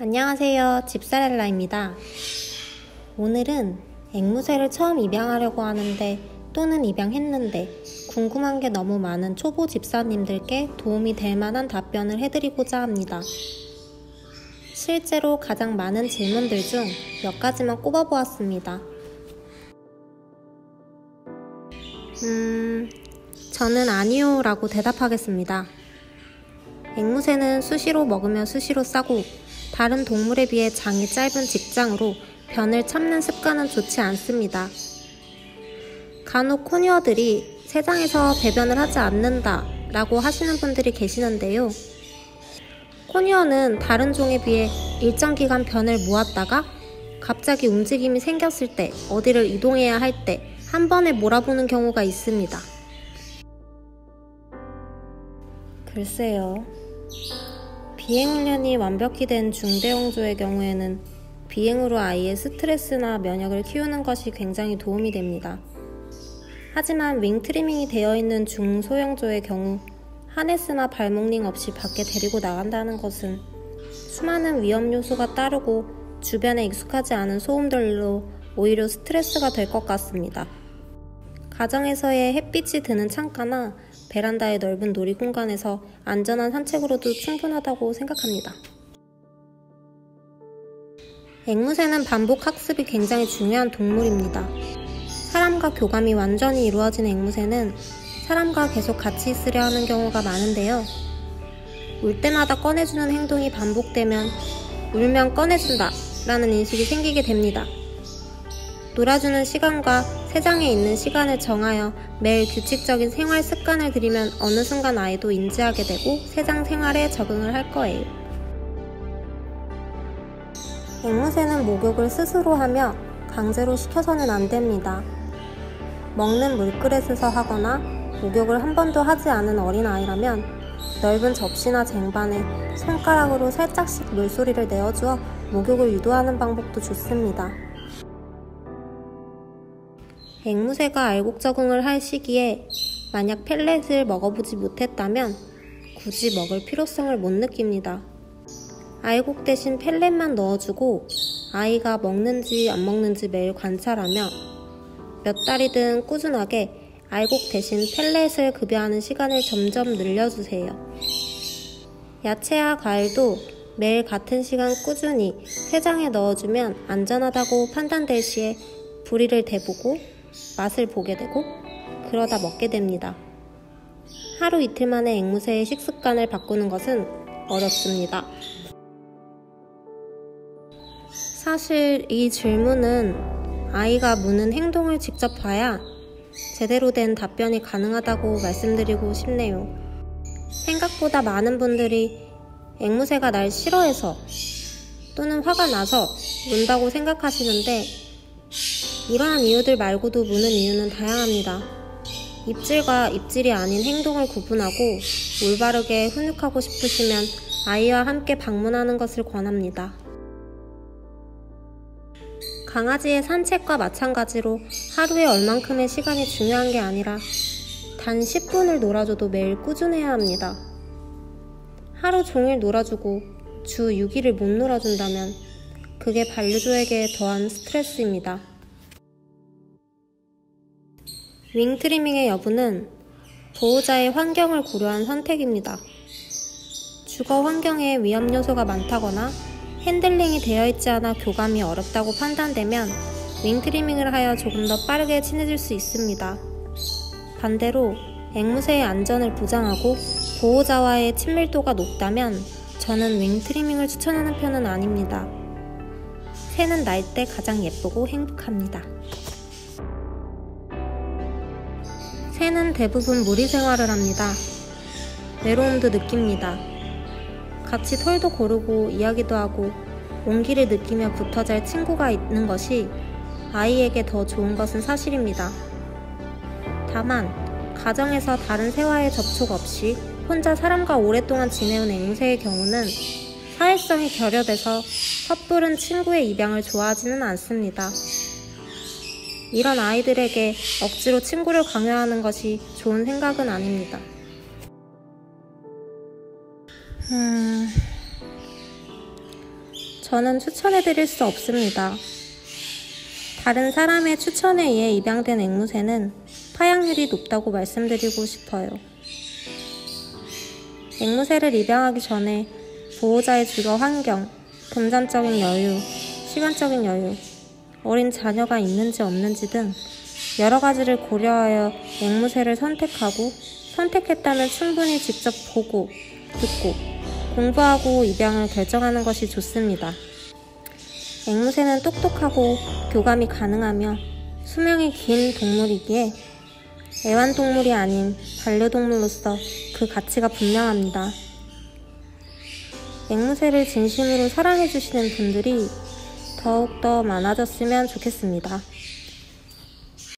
안녕하세요. 집사렐라입니다. 오늘은 앵무새를 처음 입양하려고 하는데 또는 입양했는데 궁금한 게 너무 많은 초보 집사님들께 도움이 될 만한 답변을 해드리고자 합니다. 실제로 가장 많은 질문들 중 몇 가지만 꼽아보았습니다. 저는 아니요 라고 대답하겠습니다. 앵무새는 수시로 먹으며 수시로 싸고 다른 동물에 비해 장이 짧은 직장으로 변을 참는 습관은 좋지 않습니다. 간혹 코니어들이 세상에서 배변을 하지 않는다 라고 하시는 분들이 계시는데요. 코니어는 다른 종에 비해 일정 기간 변을 모았다가 갑자기 움직임이 생겼을 때 어디를 이동해야 할 때 한 번에 몰아보는 경우가 있습니다. 글쎄요. 비행훈련이 완벽히 된 중대형조의 경우에는 비행으로 아이의 스트레스나 면역을 키우는 것이 굉장히 도움이 됩니다. 하지만 윙 트리밍이 되어 있는 중소형조의 경우 하네스나 발목링 없이 밖에 데리고 나간다는 것은 수많은 위험 요소가 따르고 주변에 익숙하지 않은 소음들로 오히려 스트레스가 될 것 같습니다. 가정에서의 햇빛이 드는 창가나 베란다의 넓은 놀이공간에서 안전한 산책으로도 충분하다고 생각합니다. 앵무새는 반복 학습이 굉장히 중요한 동물입니다. 사람과 교감이 완전히 이루어진 앵무새는 사람과 계속 같이 있으려 하는 경우가 많은데요. 울 때마다 꺼내주는 행동이 반복되면 울면 꺼내준다 라는 인식이 생기게 됩니다. 놀아주는 시간과 세상에 있는 시간을 정하여 매일 규칙적인 생활 습관을 들이면 어느 순간 아이도 인지하게 되고 세상 생활에 적응을 할 거예요. 앵무새는 목욕을 스스로 하며 강제로 시켜서는 안 됩니다. 먹는 물그릇에서 하거나 목욕을 한 번도 하지 않은 어린아이라면 넓은 접시나 쟁반에 손가락으로 살짝씩 물소리를 내어주어 목욕을 유도하는 방법도 좋습니다. 앵무새가 알곡 적응을 할 시기에 만약 펠렛을 먹어보지 못했다면 굳이 먹을 필요성을 못 느낍니다. 알곡 대신 펠렛만 넣어주고 아이가 먹는지 안 먹는지 매일 관찰하며 몇 달이든 꾸준하게 알곡 대신 펠렛을 급여하는 시간을 점점 늘려주세요. 야채와 과일도 매일 같은 시간 꾸준히 쇠장에 넣어주면 안전하다고 판단될 시에 부리를 대보고 맛을 보게 되고 그러다 먹게 됩니다. 하루 이틀 만에 앵무새의 식습관을 바꾸는 것은 어렵습니다. 사실 이 질문은 아이가 무는 행동을 직접 봐야 제대로 된 답변이 가능하다고 말씀드리고 싶네요. 생각보다 많은 분들이 앵무새가 날 싫어해서 또는 화가 나서 문다고 생각하시는데 이러한 이유들 말고도 무는 이유는 다양합니다. 입질과 입질이 아닌 행동을 구분하고 올바르게 훈육하고 싶으시면 아이와 함께 방문하는 것을 권합니다. 강아지의 산책과 마찬가지로 하루에 얼만큼의 시간이 중요한 게 아니라 단 10분을 놀아줘도 매일 꾸준해야 합니다. 하루 종일 놀아주고 주 6일을 못 놀아준다면 그게 반려조에게 더한 스트레스입니다. 윙 트리밍의 여부는 보호자의 환경을 고려한 선택입니다. 주거 환경에 위험 요소가 많다거나 핸들링이 되어 있지 않아 교감이 어렵다고 판단되면 윙 트리밍을 하여 조금 더 빠르게 친해질 수 있습니다. 반대로 앵무새의 안전을 보장하고 보호자와의 친밀도가 높다면 저는 윙 트리밍을 추천하는 편은 아닙니다. 새는 날 때 가장 예쁘고 행복합니다. 새는 대부분 무리 생활을 합니다. 외로움도 느낍니다. 같이 털도 고르고 이야기도 하고 온기를 느끼며 붙어 잘 친구가 있는 것이 아이에게 더 좋은 것은 사실입니다. 다만 가정에서 다른 새와의 접촉 없이 혼자 사람과 오랫동안 지내온 앵무새의 경우는 사회성이 결여돼서 섣부른 친구의 입양을 좋아하지는 않습니다. 이런 아이들에게 억지로 친구를 강요하는 것이 좋은 생각은 아닙니다. 저는 추천해드릴 수 없습니다. 다른 사람의 추천에 의해 입양된 앵무새는 파양률이 높다고 말씀드리고 싶어요. 앵무새를 입양하기 전에 보호자의 주거 환경, 금전적인 여유, 시간적인 여유, 어린 자녀가 있는지 없는지 등 여러 가지를 고려하여 앵무새를 선택하고 선택했다면 충분히 직접 보고, 듣고, 공부하고 입양을 결정하는 것이 좋습니다. 앵무새는 똑똑하고 교감이 가능하며 수명이 긴 동물이기에 애완동물이 아닌 반려동물로서 그 가치가 분명합니다. 앵무새를 진심으로 사랑해주시는 분들이 더욱더 많아졌으면 좋겠습니다.